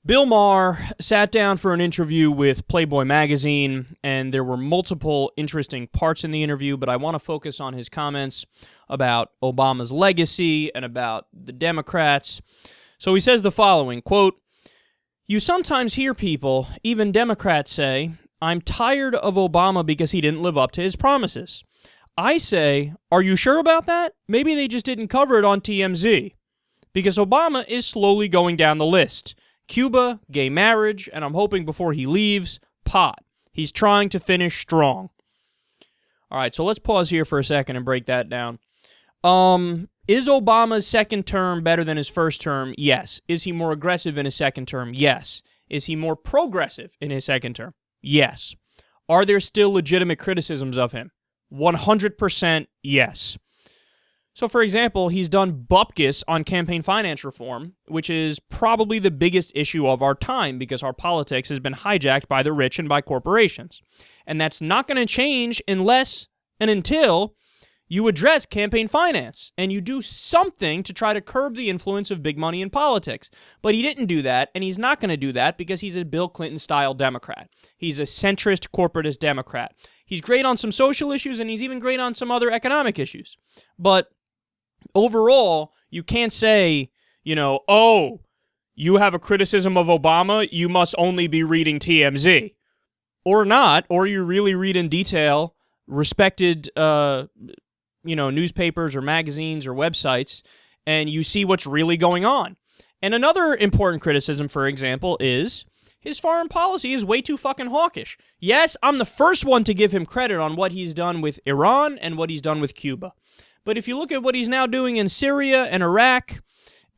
Bill Maher sat down for an interview with Playboy magazine, and there were multiple interesting parts in the interview, but I want to focus on his comments about Obama's legacy and about the Democrats. So he says the following, quote, "You sometimes hear people, even Democrats, say, 'I'm tired of Obama because he didn't live up to his promises.' I say, are you sure about that? Maybe they just didn't cover it on TMZ. Because Obama is slowly going down the list. Cuba, gay marriage, and I'm hoping before he leaves, pot. He's trying to finish strong." All right, so let's pause here for a second and break that down. Is Obama's second term better than his first term? Yes. Is he more aggressive in his second term? Yes. Is he more progressive in his second term? Yes. Are there still legitimate criticisms of him? 100% yes. So, for example, he's done bupkis on campaign finance reform, which is probably the biggest issue of our time because our politics has been hijacked by the rich and by corporations. And that's not going to change unless and until you address campaign finance and you do something to try to curb the influence of big money in politics. But he didn't do that, and he's not going to do that because he's a Bill Clinton-style Democrat. He's a centrist, corporatist Democrat. He's great on some social issues, and he's even great on some other economic issues. But overall, you can't say, oh, you have a criticism of Obama, you must only be reading TMZ. Or not, or you really read in detail respected newspapers or magazines or websites, and you see what's really going on. And another important criticism, for example, is his foreign policy is way too fucking hawkish. Yes, I'm the first one to give him credit on what he's done with Iran and what he's done with Cuba. But if you look at what he's now doing in Syria and Iraq,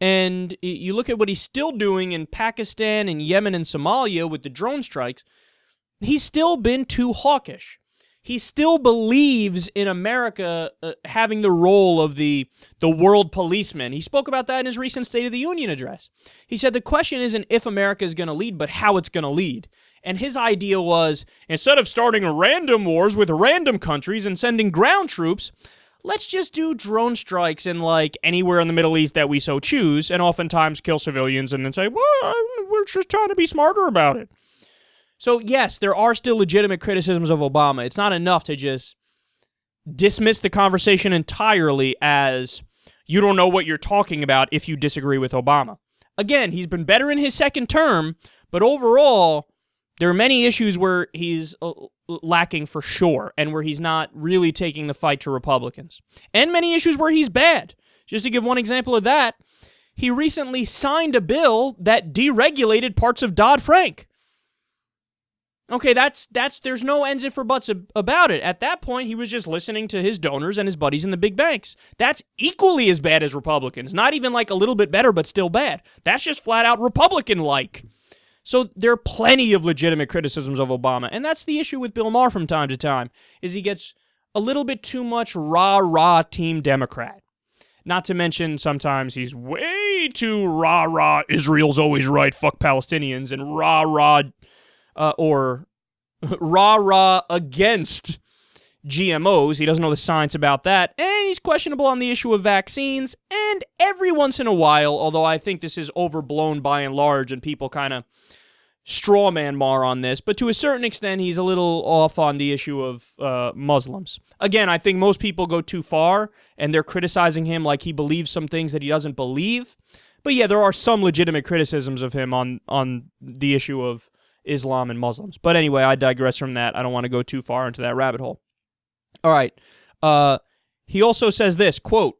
and you look at what he's still doing in Pakistan and Yemen and Somalia with the drone strikes, he's still been too hawkish. He still believes in America having the role of the world policeman. He spoke about that in his recent State of the Union address. He said the question isn't if America is going to lead, but how it's going to lead. And his idea was, instead of starting random wars with random countries and sending ground troops, let's just do drone strikes in, anywhere in the Middle East that we so choose, and oftentimes kill civilians and then say, well, we're just trying to be smarter about it. So, yes, there are still legitimate criticisms of Obama. It's not enough to just dismiss the conversation entirely as you don't know what you're talking about if you disagree with Obama. Again, he's been better in his second term, but overall, there are many issues where he's lacking for sure, and where he's not really taking the fight to Republicans. And many issues where he's bad. Just to give one example of that, he recently signed a bill that deregulated parts of Dodd-Frank. Okay, there's no ands if or buts about it. At that point, he was just listening to his donors and his buddies in the big banks. That's equally as bad as Republicans. Not even a little bit better, but still bad. That's just flat out Republican-like. So there are plenty of legitimate criticisms of Obama, and that's the issue with Bill Maher from time to time, is he gets a little bit too much rah-rah Team Democrat. Not to mention sometimes he's way too rah-rah, Israel's always right, fuck Palestinians, and rah-rah against GMOs. He doesn't know the science about that. And he's questionable on the issue of vaccines. And every once in a while, although I think this is overblown by and large and people kind of straw man Maher on this, but to a certain extent, he's a little off on the issue of Muslims. Again, I think most people go too far and they're criticizing him like he believes some things that he doesn't believe. But yeah, there are some legitimate criticisms of him on the issue of Islam and Muslims. But anyway, I digress from that. I don't want to go too far into that rabbit hole. All right. He also says this, quote,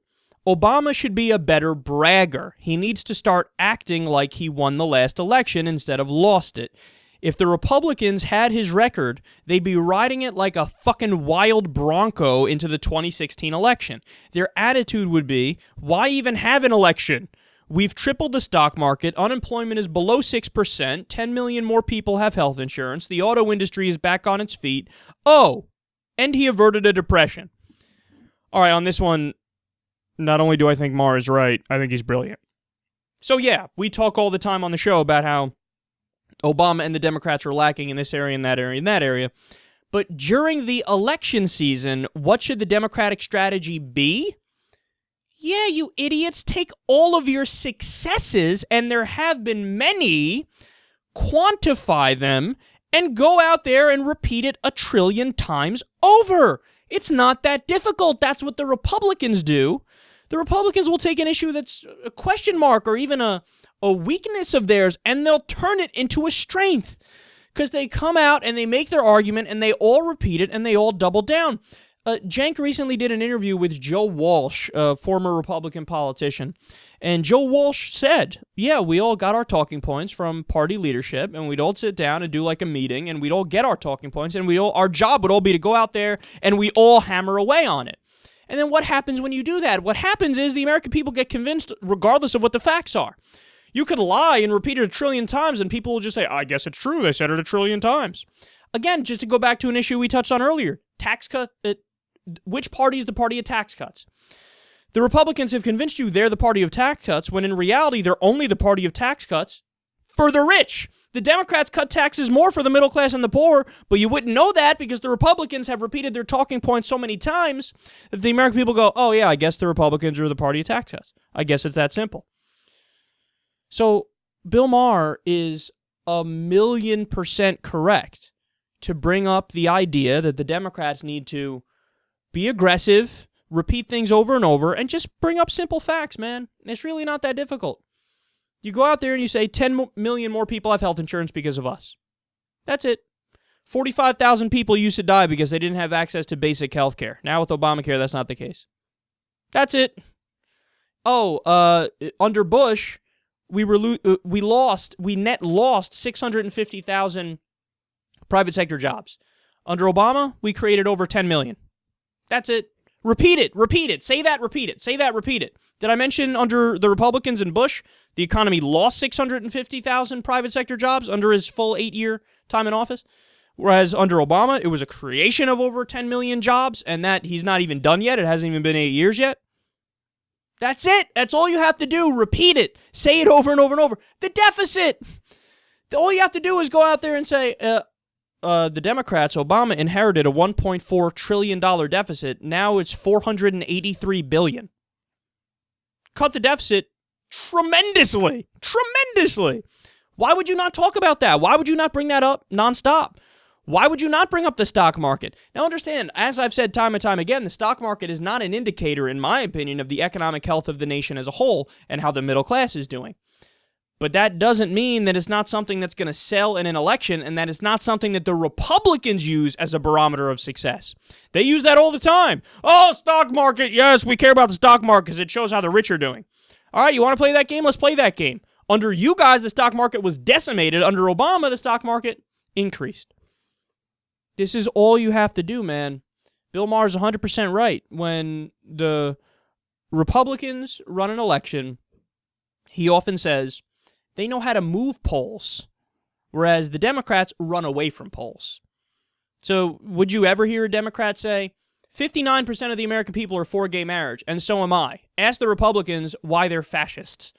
Obama should be a better bragger. He needs to start acting like he won the last election instead of lost it. If the Republicans had his record, they'd be riding it like a fucking wild bronco into the 2016 election. Their attitude would be, why even have an election? We've tripled the stock market, unemployment is below 6%, 10 million more people have health insurance, the auto industry is back on its feet. Oh, and he averted a depression. All right, on this one, not only do I think Maher is right, I think he's brilliant. So yeah, we talk all the time on the show about how Obama and the Democrats are lacking in this area and that area and that area. But during the election season, what should the Democratic strategy be? Yeah, you idiots, take all of your successes, and there have been many, quantify them, and go out there and repeat it 1 trillion times over. It's not that difficult. That's what the Republicans do. The Republicans will take an issue that's a question mark or even a weakness of theirs, and they'll turn it into a strength because they come out and they make their argument and they all repeat it and they all double down. Cenk recently did an interview with Joe Walsh, a former Republican politician, and Joe Walsh said, yeah, we all got our talking points from party leadership, and we'd all sit down and do like a meeting, and we'd all get our talking points, and our job would all be to go out there and we all hammer away on it. And then what happens when you do that? What happens is the American people get convinced regardless of what the facts are. You could lie and repeat it 1 trillion times, and people will just say, I guess it's true, they said it 1 trillion times. Again, just to go back to an issue we touched on earlier, tax cut. Which party is the party of tax cuts? The Republicans have convinced you they're the party of tax cuts, when in reality they're only the party of tax cuts for the rich. The Democrats cut taxes more for the middle class and the poor, but you wouldn't know that because the Republicans have repeated their talking points so many times that the American people go, oh yeah, I guess the Republicans are the party of tax cuts. I guess it's that simple. So Bill Maher is 1,000,000% correct to bring up the idea that the Democrats need to be aggressive, repeat things over and over, and just bring up simple facts, man. It's really not that difficult. You go out there and you say 10 million more people have health insurance because of us. That's it. 45,000 people used to die because they didn't have access to basic health care. Now with Obamacare, that's not the case. That's it. Oh, under Bush, we net lost 650,000 private sector jobs. Under Obama, we created over 10 million. That's it. Repeat it. Repeat it. Say that, repeat it. Say that, repeat it. Did I mention under the Republicans and Bush, the economy lost 650,000 private sector jobs under his full 8-year time in office? Whereas under Obama, it was a creation of over 10 million jobs, and that he's not even done yet. It hasn't even been 8 years yet. That's it. That's all you have to do. Repeat it. Say it over and over and over. The deficit. All you have to do is go out there and say, the Democrats, Obama inherited a $1.4 trillion deficit. Now it's $483 billion. Cut the deficit tremendously. Tremendously. Why would you not talk about that? Why would you not bring that up nonstop? Why would you not bring up the stock market? Now understand, as I've said time and time again, the stock market is not an indicator, in my opinion, of the economic health of the nation as a whole and how the middle class is doing. But that doesn't mean that it's not something that's going to sell in an election, and that it's not something that the Republicans use as a barometer of success. They use that all the time. Oh, stock market, yes, we care about the stock market because it shows how the rich are doing. All right, you want to play that game? Let's play that game. Under you guys, the stock market was decimated. Under Obama, the stock market increased. This is all you have to do, man. Bill Maher's 100% right. When the Republicans run an election, he often says they know how to move polls, whereas the Democrats run away from polls. So would you ever hear a Democrat say, 59% of the American people are for gay marriage, and so am I? Ask the Republicans why they're fascists,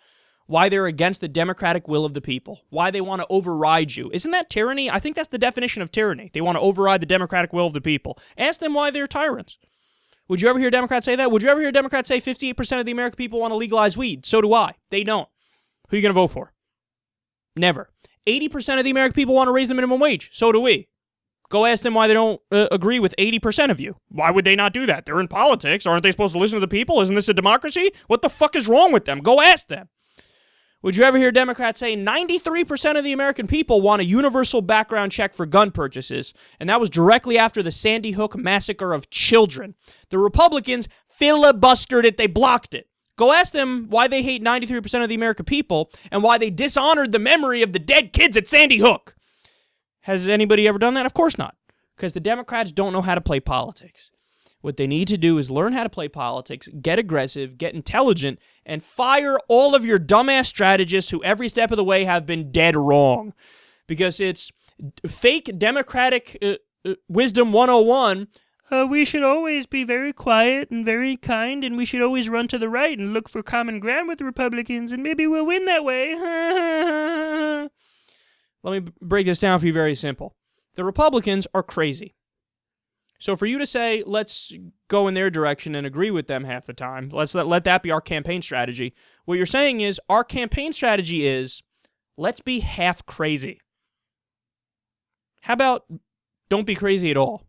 why they're against the democratic will of the people, why they want to override you. Isn't that tyranny? I think that's the definition of tyranny. They want to override the democratic will of the people. Ask them why they're tyrants. Would you ever hear Democrats say that? Would you ever hear Democrats say 58% of the American people want to legalize weed? So do I. They don't. Who are you going to vote for? Never. 80% of the American people want to raise the minimum wage. So do we. Go ask them why they don't agree with 80% of you. Why would they not do that? They're in politics. Aren't they supposed to listen to the people? Isn't this a democracy? What the fuck is wrong with them? Go ask them. Would you ever hear Democrats say 93% of the American people want a universal background check for gun purchases? And that was directly after the Sandy Hook massacre of children. The Republicans filibustered it. They blocked it. Go ask them why they hate 93% of the American people and why they dishonored the memory of the dead kids at Sandy Hook. Has anybody ever done that? Of course not. Because the Democrats don't know how to play politics. What they need to do is learn how to play politics, get aggressive, get intelligent, and fire all of your dumbass strategists who every step of the way have been dead wrong. Because it's fake Democratic wisdom 101. We should always be very quiet and very kind, and we should always run to the right and look for common ground with the Republicans, and maybe we'll win that way. Let me break this down for you very simple. The Republicans are crazy. So for you to say, let's go in their direction and agree with them half the time, let that be our campaign strategy. What you're saying is, our campaign strategy is, let's be half crazy. How about don't be crazy at all?